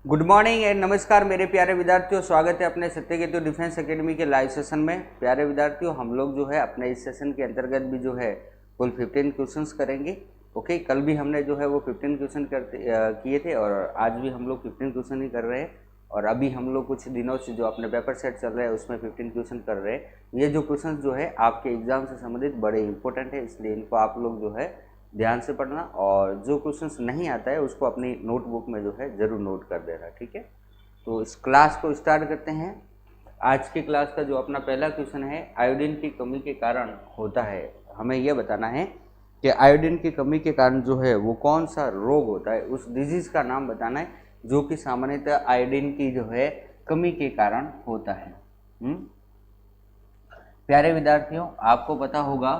Good morning and नमस्कार मेरे प्यारे विद्यार्थियों, स्वागत है अपने सत्यकेतु डिफेंस एकेडमी के लाइव सेशन में। प्यारे विद्यार्थियों, हम लोग जो है अपने इस सेशन के अंतर्गत भी जो है कुल 15 क्वेश्चंस करेंगे। ओके, कल भी हमने जो है वो 15 क्वेश्चन किए थे और आज भी हम लोग 15 क्वेश्चन ही कर रहे हैं। और अभी हम लोग कुछ दिनों से जो अपने पेपर सेट चल रहे हैं उसमें 15 क्वेश्चन कर रहे हैं। ये जो क्वेश्चन जो है आपके एग्जाम से संबंधित बड़े इंपॉर्टेंट है, इसलिए इनको आप लोग जो है ध्यान से पढ़ना और जो क्वेश्चंस नहीं आता है उसको अपनी नोटबुक में जो है ज़रूर नोट कर देना, ठीक है। तो इस क्लास को स्टार्ट करते हैं। आज की क्लास का जो अपना पहला क्वेश्चन है, आयोडीन की कमी के कारण होता है। हमें यह बताना है कि आयोडीन की कमी के कारण जो है वो कौन सा रोग होता है, उस डिजीज का नाम बताना है जो कि सामान्यतः आयोडीन की जो है कमी के कारण होता है। प्यारे विद्यार्थियों, आपको पता होगा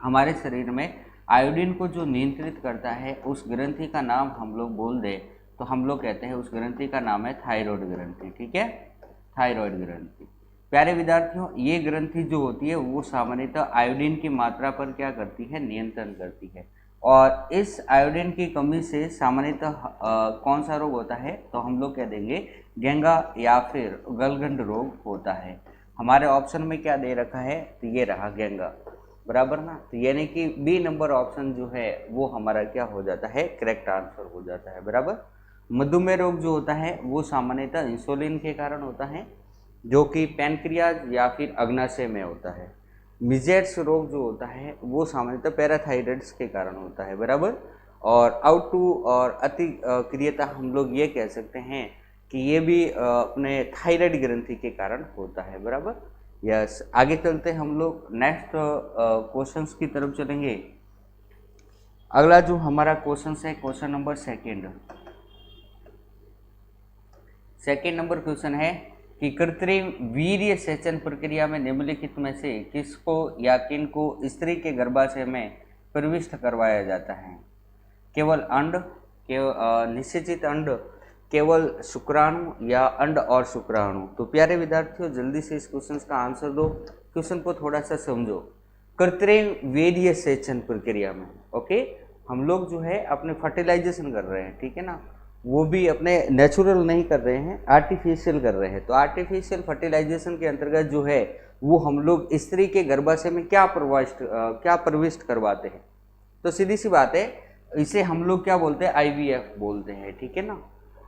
हमारे शरीर में आयोडीन को जो नियंत्रित करता है उस ग्रंथि का नाम हम लोग बोल दें तो हम लोग कहते हैं उस ग्रंथि का नाम है थायराइड ग्रंथि, ठीक है, थायराइड ग्रंथि। प्यारे विद्यार्थियों, ये ग्रंथि जो होती है वो सामान्यतः आयोडीन की मात्रा पर क्या करती है, नियंत्रण करती है। और इस आयोडीन की कमी से सामान्यतः कौन सा रोग होता है, तो हम लोग कह देंगे गेंगा या फिर गलगंड रोग होता है। हमारे ऑप्शन में क्या दे रखा है, तो ये रहा गेंगा, बराबर ना। तो यानी कि बी नंबर ऑप्शन जो है वो हमारा क्या हो जाता है, करेक्ट आंसर हो जाता है, बराबर। मधुमेह रोग जो होता है वो सामान्यतः इंसुलिन के कारण होता है, जो कि पैनक्रियाज या फिर अग्नाशय में होता है। मिजेट्स रोग जो होता है वो सामान्यतः पैराथायराइड्स के कारण होता है, बराबर। और आउटू और अति क्रियता हम लोग ये कह सकते हैं कि ये भी अपने थायराइड ग्रंथि के कारण होता है, बराबर। यस, आगे चलते हैं हम लोग नेक्स्ट क्वेश्चंस की तरफ चलेंगे। अगला जो हमारा क्वेश्चन है, question number second number question है कि कृत्रिम वीर्य सेचन प्रक्रिया में निम्नलिखित में से किसको या किन को स्त्री के गर्भाशय में प्रविष्ट करवाया जाता है। केवल अंड, निषेचित अंड, केवल शुक्राणु या अंड और शुक्राणु। तो प्यारे विद्यार्थियों, जल्दी से इस क्वेश्चन का आंसर दो, क्वेश्चन को थोड़ा सा समझो। कृत्रिम वीर्य सेचन प्रक्रिया में ओके हम लोग जो है अपने फर्टिलाइजेशन कर रहे हैं, ठीक है ना, वो भी अपने नेचुरल नहीं कर रहे हैं, आर्टिफिशियल कर रहे हैं। तो आर्टिफिशियल फर्टिलाइजेशन के अंतर्गत जो है वो हम लोग स्त्री के गर्भाशय में क्या प्रविष्ट करवाते हैं। तो सीधी सी बात है, इसे हम लोग क्या बोलते हैं, IVF बोलते हैं, ठीक है ना,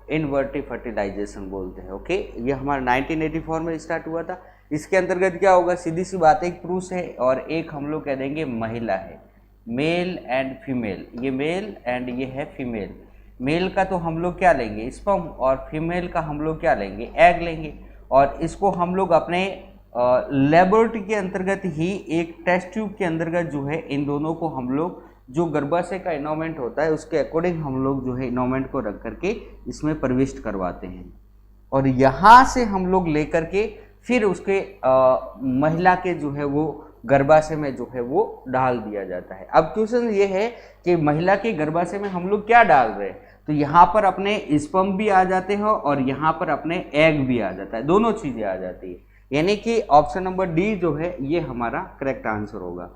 इनवर्टिव फर्टिलाइजेशन बोलते हैं। ओके, ये हमारा 1984 में स्टार्ट हुआ था। इसके अंतर्गत क्या होगा, सीधी सी बात है, एक पुरुष है और एक हम लोग कह देंगे महिला है, मेल एंड फीमेल। ये मेल एंड ये है फीमेल। मेल का तो हम लोग क्या लेंगे, स्पर्म, और फीमेल का हम लोग क्या लेंगे, एग लेंगे। और इसको हम लोग अपने लेबोरेटरी के अंतर्गत ही एक टेस्ट ट्यूब के अंतर्गत जो है इन दोनों को हम लोग जो गर्भाशय का इनोमेंट होता है उसके अकॉर्डिंग हम लोग जो है इनोमेंट को रख करके इसमें प्रविष्ट करवाते हैं। और यहाँ से हम लोग लेकर के फिर उसके महिला के जो है वो गर्भाशय में जो है वो डाल दिया जाता है। अब क्वेश्चन ये है कि महिला के गर्भाशय में हम लोग क्या डाल रहे हैं, तो यहाँ पर अपने स्पर्म भी आ जाते हैं और यहाँ पर अपने एग भी आ जाता है, दोनों चीज़ें आ जाती है। यानी कि ऑप्शन नंबर डी जो है ये हमारा करेक्ट आंसर होगा।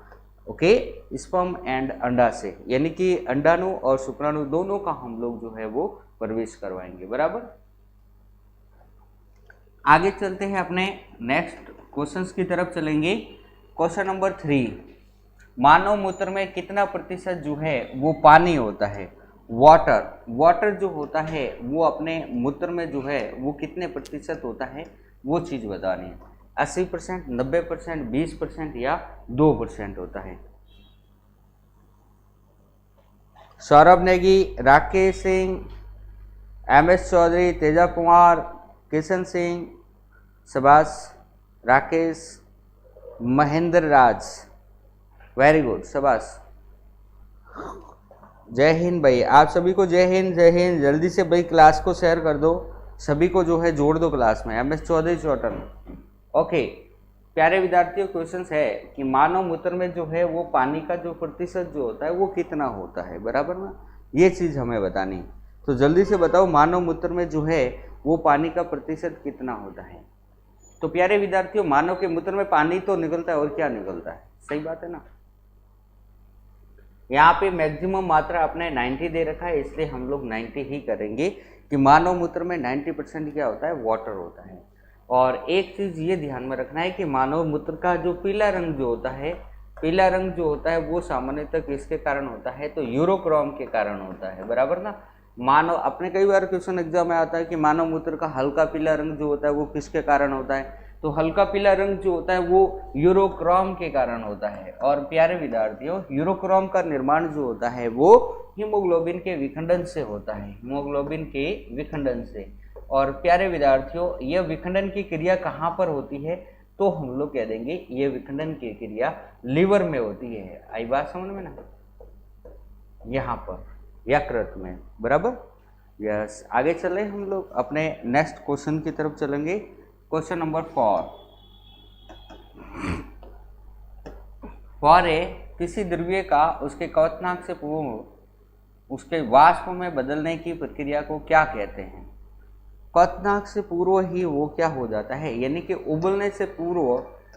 ओके, स्पर्म एंड अंडा से, यानी कि अंडाणु और शुक्राणु दोनों का हम लोग जो है वो प्रवेश करवाएंगे, बराबर। आगे चलते हैं, अपने नेक्स्ट क्वेश्चंस की तरफ चलेंगे। क्वेश्चन नंबर 3, मानव मूत्र में कितना प्रतिशत जो है वो पानी होता है, वाटर जो होता है वो अपने मूत्र में जो है वो कितने प्रतिशत होता है, वो चीज़ बतानी है। 80%, 90%, 20% या 2% होता है। सौरभ नेगी, राकेश सिंह, MS चौधरी, तेजा कुमार, किशन सिंह, सुभाष, राकेश, महेंद्र राज, वेरी गुड, सुभाष। जय हिंद भाई, आप सभी को जय हिंद, जय हिंद। जल्दी से भाई क्लास को शेयर कर दो, सभी को जो है जोड़ दो क्लास में। MS चौधरी चौटन। ओके, प्यारे विद्यार्थियों, क्वेश्चन है कि मानव मूत्र में जो है वो पानी का जो प्रतिशत जो होता है वो कितना होता है, बराबर ना, ये चीज़ हमें बतानी। तो जल्दी से बताओ, मानव मूत्र में जो है वो पानी का प्रतिशत कितना होता है। तो प्यारे विद्यार्थियों, मानव के मूत्र में पानी तो निकलता है और क्या निकलता है, सही बात है ना। यहाँ पे मैक्सिमम मात्रा अपने 90 दे रखा है, इसलिए हम लोग 90 ही करेंगे कि मानव मूत्र में 90% क्या होता है, वाटर होता है। और एक चीज़ ये ध्यान में रखना है कि मानव मूत्र का जो पीला रंग जो होता है, पीला रंग जो होता है वो सामान्यतः किसके कारण होता है, तो यूरोक्रोम के कारण होता है, बराबर ना। मानव अपने कई बार क्वेश्चन एग्जाम में आता है कि मानव मूत्र का हल्का पीला रंग जो होता है वो किसके कारण होता है, तो हल्का पीला रंग जो होता है वो यूरोक्रोम के कारण होता है। और प्यारे विद्यार्थियों, यूरोक्रोम का निर्माण जो होता है वो हीमोग्लोबिन के विखंडन से होता है, हीमोग्लोबिन के विखंडन से। और प्यारे विद्यार्थियों, यह विखंडन की क्रिया कहाँ पर होती है, तो हम लोग कह देंगे ये विखंडन की क्रिया लीवर में होती है। आई बात समझ में ना, यहाँ पर यकृत में, बराबर। यस, आगे चले हम लोग अपने नेक्स्ट क्वेश्चन की तरफ चलेंगे। Question number 4। फॉर ए, किसी द्रव्य का उसके क्वथनांक से पूर्व उसके वाष्प में बदलने की प्रक्रिया को क्या कहते हैं। क्वथनांक से पूर्व ही वो क्या हो जाता है, यानी कि उबलने से पूर्व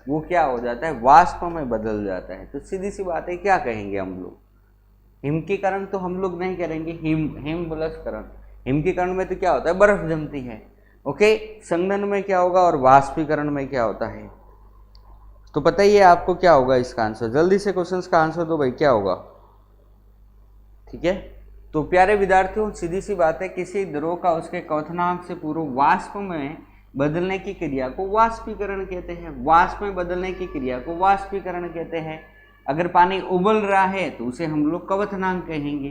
वो क्या हो जाता है, वाष्प में बदल जाता है। तो सीधी सी बात है, क्या कहेंगे हम लोग, हिमकीकरण तो हम लोग नहीं करेंगे, हिमबलस्करण। हिमकीकरण में तो क्या होता है, बर्फ जमती है। ओके, संघनन में क्या होगा और वाष्पीकरण में क्या होता है, तो पता ही है आपको क्या होगा इसका आंसर। जल्दी से क्वेश्चंस का आंसर दो भाई, क्या होगा। ठीक है, तो प्यारे विद्यार्थियों, सीधी सी बात है, किसी द्रव का उसके क्वथनांक से पूर्व वाष्प में बदलने की क्रिया को वाष्पीकरण कहते हैं। वाष्प में बदलने की क्रिया को वाष्पीकरण कहते हैं। अगर पानी उबल रहा है तो उसे हम लोग क्वथनांक कहेंगे।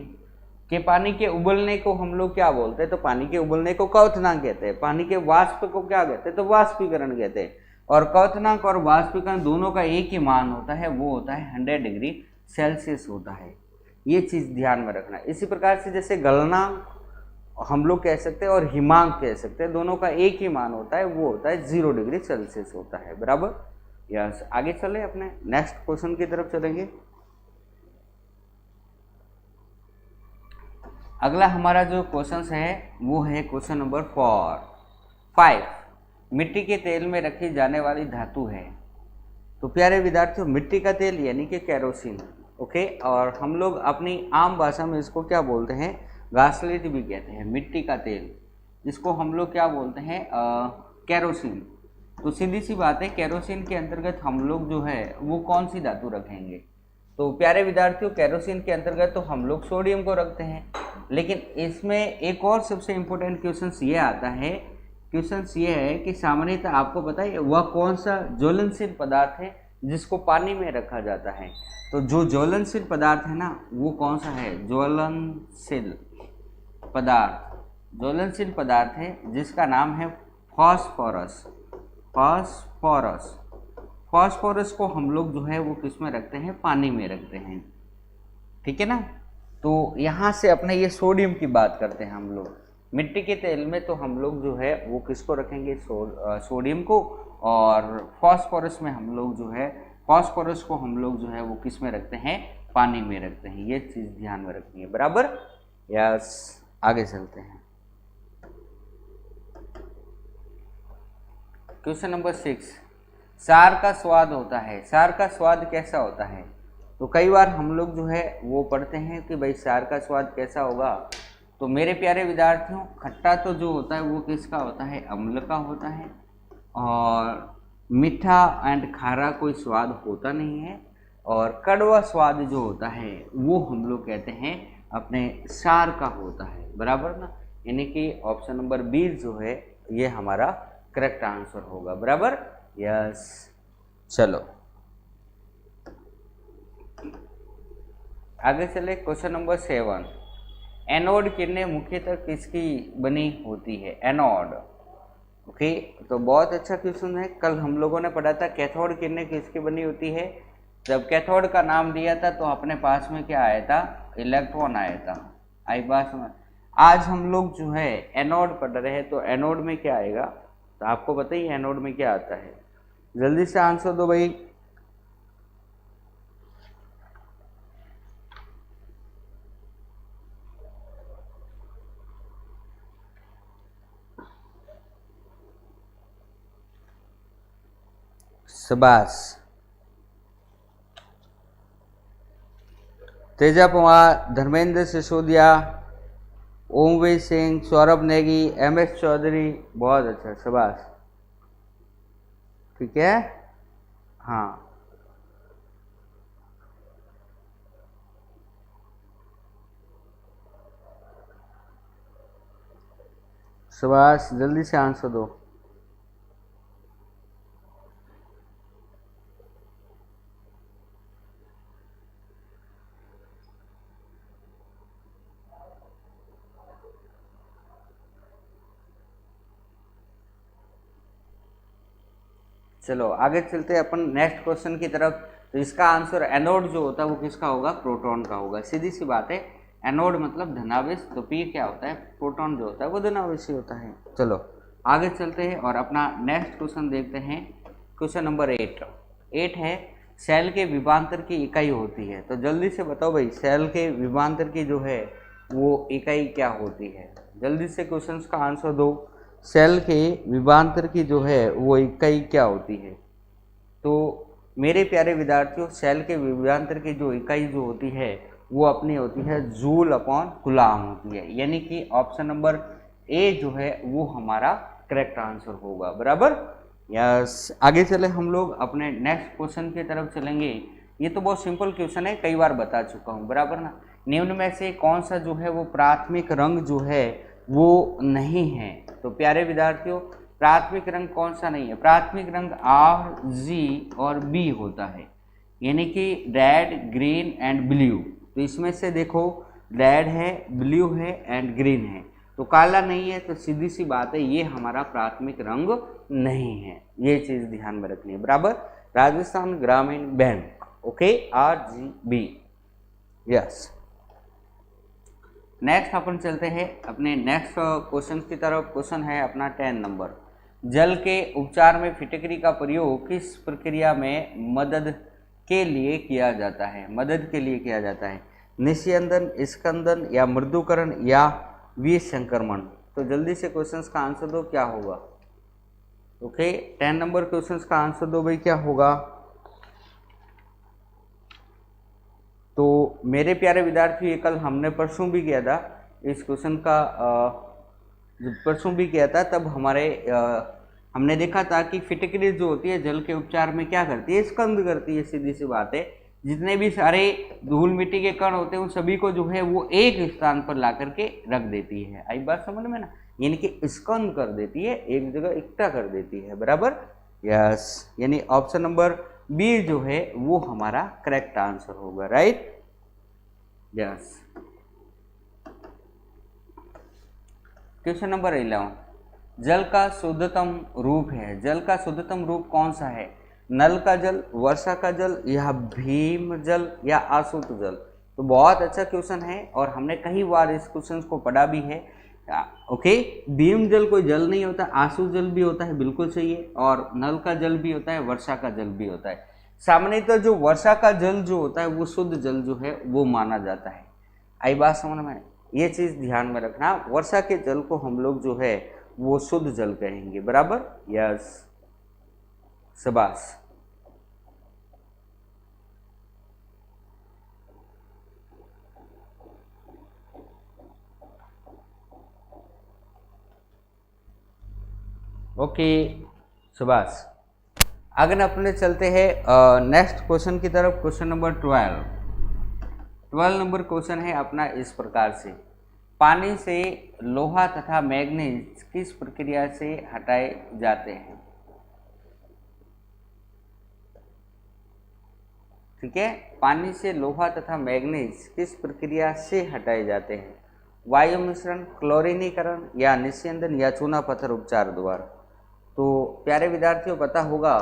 कि पानी के उबलने को हम लोग क्या बोलते हैं, तो पानी के उबलने को क्वथनांक कहते हैं। पानी के वाष्प को क्या कहते हैं, तो वाष्पीकरण कहते हैं। और क्वथनांक और वाष्पीकरण दोनों का एक ही मान होता है, वो होता है 100 डिग्री सेल्सियस होता है। ये चीज़ ध्यान में रखना। इसी प्रकार से जैसे गलनांक हम लोग कह सकते हैं और हिमांक कह सकते हैं, दोनों का एक ही मान होता है, वो होता है 0 डिग्री सेल्सियस होता है, बराबर। यस, आगे चले अपने नेक्स्ट क्वेश्चन की तरफ चलेंगे। अगला हमारा जो क्वेश्चन है वो है क्वेश्चन नंबर 5। मिट्टी के तेल में रखी जाने वाली धातु है। तो प्यारे विद्यार्थियों, मिट्टी का तेल यानी कि केरोसिन, ओके। और हम लोग अपनी आम भाषा में इसको क्या बोलते हैं, घासलेट भी कहते हैं। मिट्टी का तेल, इसको हम लोग क्या बोलते हैं, केरोसिन। तो सीधी सी बात है, केरोसिन के अंतर्गत हम लोग जो है वो कौन सी धातु रखेंगे, तो प्यारे विद्यार्थियों, केरोसिन के अंतर्गत तो हम लोग सोडियम को रखते हैं। लेकिन इसमें एक और सबसे इम्पोर्टेंट क्वेश्चन ये आता है, क्वेश्चन ये है कि सामान्यतः आपको पता है वह कौन सा ज्वलनशील पदार्थ है जिसको पानी में रखा जाता है। तो जो ज्वलनशील पदार्थ है ना, वो कौन सा है, ज्वलनशील पदार्थ, ज्वलनशील पदार्थ है जिसका नाम है फॉस्फोरस। फॉस्फोरस, फॉस्फोरस को हम लोग जो है वो किस में रखते हैं, पानी में रखते हैं। ठीक है ना। तो यहाँ से अपने ये सोडियम की बात करते हैं हम लोग। मिट्टी के तेल में तो हम लोग जो है वो किसको रखेंगे, सोडियम को। और फॉस्फोरस में हम लोग जो है, फॉस्फोरस को हम लोग जो है वो किस में रखते हैं, पानी में रखते हैं। ये चीज़ ध्यान में रखनी है, बराबर। यस, आगे चलते हैं। Question number 6। सार का स्वाद होता है। सार का स्वाद कैसा होता है, तो कई बार हम लोग जो है वो पढ़ते हैं कि भाई सार का स्वाद कैसा होगा। तो मेरे प्यारे विद्यार्थियों, खट्टा तो जो होता है वो किसका होता है, अम्ल का होता है। और मीठा एंड खारा कोई स्वाद होता नहीं है। और कड़वा स्वाद जो होता है वो हम लोग कहते हैं अपने सार का होता है, बराबर ना। यानी कि ऑप्शन नंबर बी जो है ये हमारा करेक्ट आंसर होगा, बराबर। यस, चलो आगे चले। Question number 7। एनोड किरणें मुख्यतः किसकी बनी होती है, एनोड। ओके, तो बहुत अच्छा क्वेश्चन है। कल हम लोगों ने पढ़ा था कैथोड किरणें किसकी बनी होती है। जब कैथोड का नाम दिया था तो अपने पास में क्या आया था, इलेक्ट्रॉन आया था। आई बात समझ। आज हम लोग जो है एनोड पढ़ रहे हैं, तो एनोड में क्या आएगा, तो आपको पता ही एनोड में क्या आता है। जल्दी से आंसर दो भाई। शाबाश, तेजा पवार, धर्मेंद्र सिसोदिया, ओमवीर सिंह, सौरभ नेगी, MS चौधरी, बहुत अच्छा, शाबाश। ठीक है, हाँ शाबाश, जल्दी से आंसर दो। चलो आगे चलते हैं अपन नेक्स्ट क्वेश्चन की तरफ। तो इसका आंसर एनोड जो होता है वो किसका होगा? प्रोटॉन का होगा। सीधी सी बात है, एनोड मतलब धनावेश, तो पी क्या होता है? प्रोटॉन जो होता है वो धनावेशी होता है। चलो आगे चलते हैं और अपना नेक्स्ट क्वेश्चन देखते हैं। क्वेश्चन नंबर 8 है सेल के विभवांतर की इकाई होती है। तो जल्दी से बताओ भाई, सेल के विभवांतर की जो है वो इकाई क्या होती है? जल्दी से क्वेश्चंस का आंसर दो। सेल के विभवांतर की जो है वो इकाई क्या होती है? तो मेरे प्यारे विद्यार्थियों, सेल के विभवांतर की जो इकाई जो होती है वो अपनी होती है जूल अपॉन कूलाम होती है। यानी कि ऑप्शन नंबर ए जो है वो हमारा करेक्ट आंसर होगा। बराबर, यस। आगे चले हम लोग अपने नेक्स्ट क्वेश्चन की तरफ चलेंगे। ये तो बहुत सिंपल क्वेश्चन है, कई बार बता चुका हूँ, बराबर ना। निम्न में से कौन सा जो है वो प्राथमिक रंग जो है वो नहीं है? तो प्यारे विद्यार्थियों, प्राथमिक रंग कौन सा नहीं है? प्राथमिक रंग R, G और B होता है, यानी कि रेड, ग्रीन एंड ब्लू। तो इसमें से देखो, रेड है, ब्लू है एंड ग्रीन है, तो काला नहीं है। तो सीधी सी बात है, ये हमारा प्राथमिक रंग नहीं है। ये चीज ध्यान में रखनी है। बराबर, Rajasthan Gramin bank, okay, RGB, yes. Next अपन चलते हैं अपने नेक्स्ट क्वेश्चन की तरफ। क्वेश्चन है अपना 10 नंबर। जल के उपचार में फिटकरी का प्रयोग किस प्रक्रिया में मदद के लिए किया जाता है? मदद के लिए किया जाता है, निस्यंदन, स्कंदन या मृदुकरण या विसंक्रमण। तो जल्दी से क्वेश्चंस का आंसर दो, क्या होगा? ओके, 10 नंबर क्वेश्चंस का आंसर दो भाई, क्या होगा? तो मेरे प्यारे विद्यार्थी, ये कल हमने परसों भी किया था इस क्वेश्चन का, परसों भी किया था। तब हमने देखा था कि फिटकरी जो होती है जल के उपचार में क्या करती है? स्कंद करती है। सीधी सी बात है, जितने भी सारे धूल मिट्टी के कण होते हैं उन सभी को जो है वो एक स्थान पर ला करके रख देती है। आई बात समझ में ना? यानी कि स्कंद कर देती है, एक जगह इकट्ठा कर देती है। बराबर, यस। यानी ऑप्शन नंबर बी जो है वो हमारा करेक्ट आंसर होगा। Right, yes. क्वेश्चन नंबर 11, जल का शुद्धतम रूप है। जल का शुद्धतम रूप कौन सा है? नल का जल, वर्षा का जल या भीम जल या आसुत जल? तो बहुत अच्छा क्वेश्चन है और हमने कई बार इस क्वेश्चन को पढ़ा भी है। ओके, भीम जल कोई जल नहीं होता, आंसू जल भी होता है, बिल्कुल सही है, और नल का जल भी होता है, वर्षा का जल भी होता है। सामान्यतः जो वर्षा का जल जो होता है वो शुद्ध जल जो है वो माना जाता है। आई बात समझ में? ये चीज ध्यान में रखना, वर्षा के जल को हम लोग जो है वो शुद्ध जल कहेंगे। बराबर, यस, शाबाश। ओके, शाबाश। आगे अपने चलते हैं नेक्स्ट क्वेश्चन की तरफ। क्वेश्चन नंबर 12 नंबर क्वेश्चन है अपना इस प्रकार से, पानी से लोहा तथा मैग्नीज किस प्रक्रिया से हटाए जाते हैं? ठीक है, पानी से लोहा तथा मैग्नीज किस प्रक्रिया से हटाए जाते हैं? वायु मिश्रण, क्लोरीनीकरण या निस्यंदन या चूना पत्थर उपचार द्वारा? तो प्यारे विद्यार्थियों, पता होगा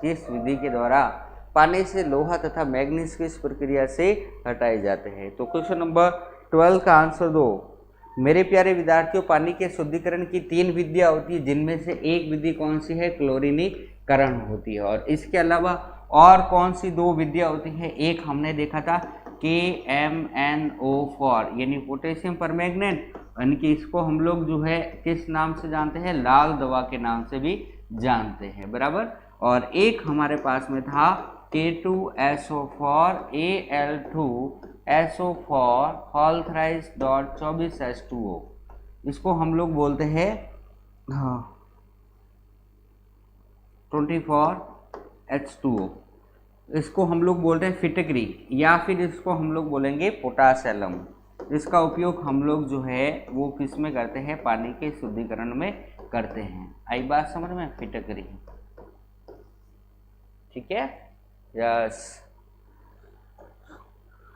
किस विधि के द्वारा पानी से लोहा तथा मैग्नीज किस प्रक्रिया से हटाए जाते हैं? तो क्वेश्चन नंबर 12 का आंसर दो। मेरे प्यारे विद्यार्थियों, पानी के शुद्धिकरण की 3 विधियां होती है, जिनमें से एक विधि कौन सी है? क्लोरीनीकरण होती है। और इसके अलावा और कौन सी 2 विधियां होती है? एक हमने देखा था KMnO4 यानी पोटेशियम परमैंगनेट, यानी कि इसको हम लोग जो है किस नाम से जानते हैं? लाल दवा के नाम से भी जानते हैं। बराबर, और एक हमारे पास में था K2SO4 Al2 SO four whole thrice dot 24H2O, इसको हम लोग बोलते हैं 24H2O, इसको हम लोग बोलते हैं फिटकरी, या फिर इसको हम लोग बोलेंगे पोटाशियम। इसका उपयोग हम लोग जो है वो किस में करते हैं, पानी के शुद्धिकरण में करते हैं। आई बात समझ में, फिटकरी, ठीक है, यस।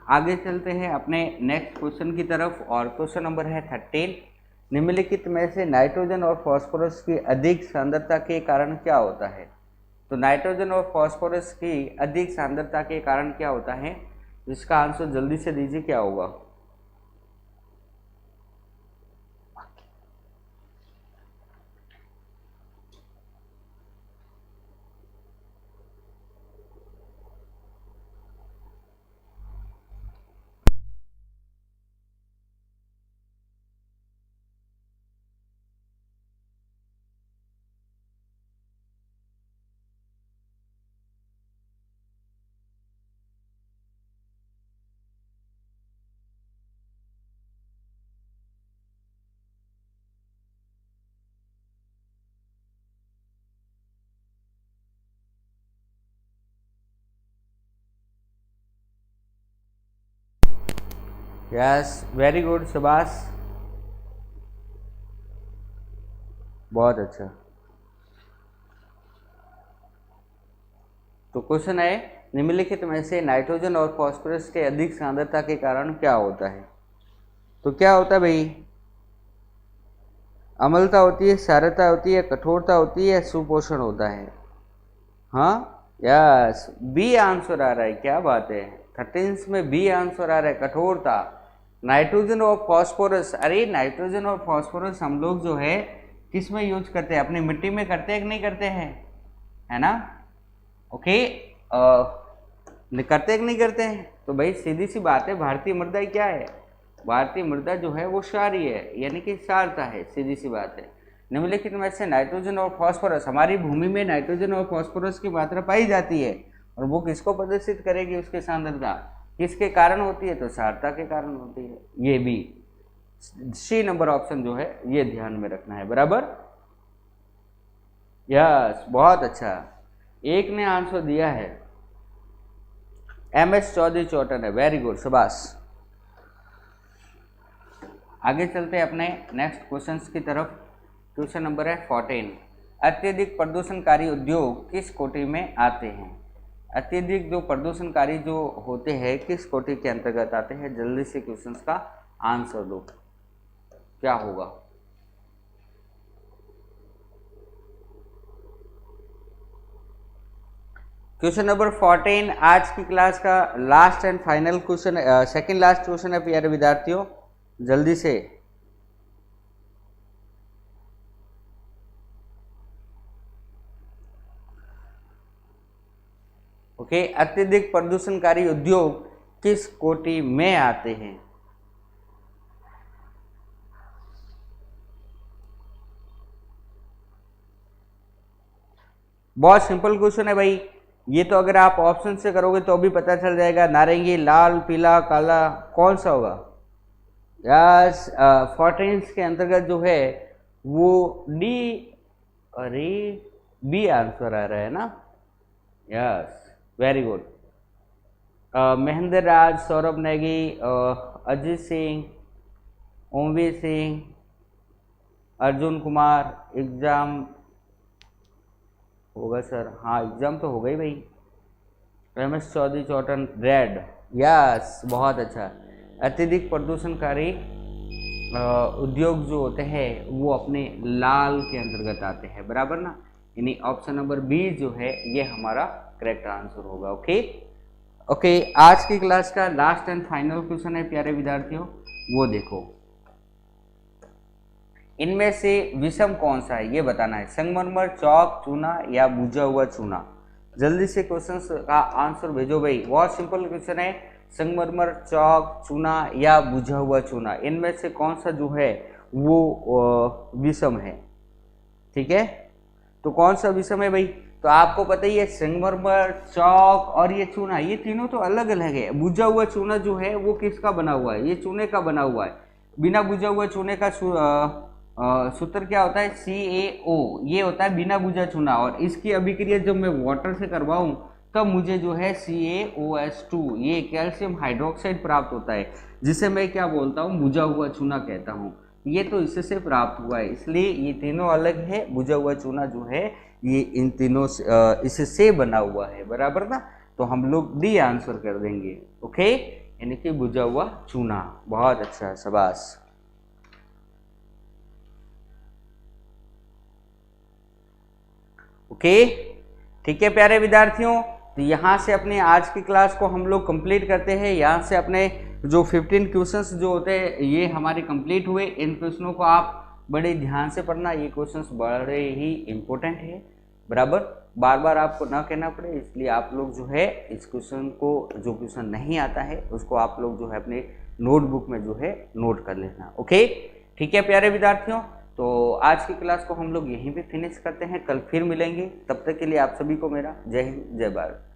आगे चलते हैं अपने नेक्स्ट क्वेश्चन की तरफ, और क्वेश्चन नंबर है 13। निम्नलिखित में से नाइट्रोजन और फास्फोरस की अधिक सांद्रता के कारण क्या होता है? तो नाइट्रोजन और फास्फोरस की अधिक सांद्रता के कारण क्या होता है, इसका आंसर जल्दी से दीजिए, क्या होगा? यस, वेरी गुड, शाबाश, बहुत अच्छा। तो क्वेश्चन है, निम्नलिखित में से नाइट्रोजन और फास्फोरस के अधिक सांद्रता के कारण क्या होता है? तो क्या होता है भाई? अम्लता होती है, क्षारता होती है, कठोरता होती है, सुपोषण होता है। हाँ, यस, बी आंसर आ रहा है, क्या बात है, 13 में बी आंसर आ रहा है, कठोरता। नाइट्रोजन और फास्फोरस, अरे नाइट्रोजन और फास्फोरस हम लोग जो है किस में यूज करते हैं, अपनी मिट्टी में करते हैं कि नहीं करते हैं, है ना? ओके, करते हैं कि नहीं करते हैं? तो भाई सीधी सी बात है, भारतीय मृदा क्या है? भारतीय मृदा जो है वो क्षारीय है, यानी कि क्षारता है, सीधी सी बात है। निम्नलिखित में से नाइट्रोजन और फास्फोरस, हमारी भूमि में नाइट्रोजन और फास्फोरस की मात्रा पाई जाती है, और वो किसको प्रदर्शित करेगी, उसकी सांद्रता किसके कारण होती है? तो क्षारता के कारण होती है। ये भी सी नंबर ऑप्शन जो है ये ध्यान में रखना है, बराबर, यस, बहुत अच्छा। एक ने आंसर दिया है, MS चौधरी चौटन है, वेरी गुड, शाबाश। आगे चलते हैं अपने नेक्स्ट क्वेश्चंस की तरफ। क्वेश्चन नंबर है 14। अत्यधिक प्रदूषणकारी उद्योग किस कोटि में आते हैं? अत्यधिक जो प्रदूषणकारी जो होते हैं किस कोटि के अंतर्गत आते हैं? जल्दी से क्वेश्चंस का आंसर दो, क्या होगा? क्वेश्चन नंबर 14 आज की क्लास का last and final question, second last question है प्यारे विद्यार्थियों, जल्दी से। ओके, अत्यधिक प्रदूषणकारी उद्योग किस कोटि में आते हैं? बहुत सिंपल क्वेश्चन है भाई, ये तो अगर आप ऑप्शन से करोगे तो भी पता चल जाएगा, नारंगी, लाल, पीला, काला, कौन सा होगा? यस, 14 के अंतर्गत जो है वो डी, अरे बी आंसर आ रहा है ना, yes, very good. Mahendra Raj, Saurabh Negi, Ajit Singh, Omvir Singh, Arjun Kumar, exam होगा सर, हाँ एग्जाम तो हो गई भाई। MS चौधरी चौटन, रेड, यस, बहुत अच्छा। अत्यधिक प्रदूषणकारी उद्योग जो होते हैं वो अपने लाल के अंतर्गत आते हैं, बराबर ना, यानी ऑप्शन नंबर बी जो है ये हमारा करेक्ट आंसर होगा। ओके ओके, आज की क्लास का लास्ट एंड फाइनल क्वेश्चन है प्यारे विद्यार्थियों, वो देखो, इनमें से विषम कौन सा है ये बताना है, संगमरमर, चौक, चूना या बुझा हुआ चूना। जल्दी से क्वेश्चन का आंसर भेजो भाई, बहुत सिंपल क्वेश्चन है, संगमरमर, चौक, चूना या बुझा हुआ चूना, इनमें से कौन सा जो है वो विषम है? ठीक है, तो कौन सा विषम है भाई? तो आपको पता ही है संगमरमर, चौक और ये चूना, ये तीनों तो अलग अलग है। बुझा हुआ चूना जो है वो किसका बना हुआ है, ये चूने का बना हुआ है। बिना बुझा हुआ चूने का सूत्र क्या होता है, CaO, ये होता है बिना बुझा चूना। और इसकी अभिक्रिया जब मैं वाटर से करवाऊं तब मुझे जो है CaOH2, ये कैल्शियम हाइड्रोक्साइड प्राप्त होता है, जिसे मैं क्या बोलता हूँ, बुझा हुआ चूना कहता हूँ। ये तो इससे प्राप्त हुआ है, इसलिए ये तीनों अलग है। बुझा हुआ चूना जो है ये इन तीनों इससे बना हुआ है, बराबर ना। तो हम लोग डी आंसर कर देंगे, ओके, यानी कि बुझा हुआ चूना। बहुत अच्छा, शाबाश। ओके, ठीक है प्यारे विद्यार्थियों, तो यहाँ से अपने आज की क्लास को हम लोग कंप्लीट करते हैं। यहाँ से अपने जो 15 क्वेश्चंस जो होते हैं ये हमारे कंप्लीट हुए। इन क्वेश्चनों को आप बड़े ध्यान से पढ़ना, ये क्वेश्चंस बड़े ही इम्पोर्टेंट है, बराबर। बार बार आपको ना कहना पड़े, इसलिए आप लोग जो है इस क्वेश्चन को, जो क्वेश्चन नहीं आता है उसको आप लोग जो है अपने नोटबुक में जो है नोट कर लेना, ओके। ठीक है प्यारे विद्यार्थियों, तो आज की क्लास को हम लोग यहीं पे फिनिश करते हैं। कल फिर मिलेंगे, तब तक के लिए आप सभी को मेरा जय हिंद, जय भारत।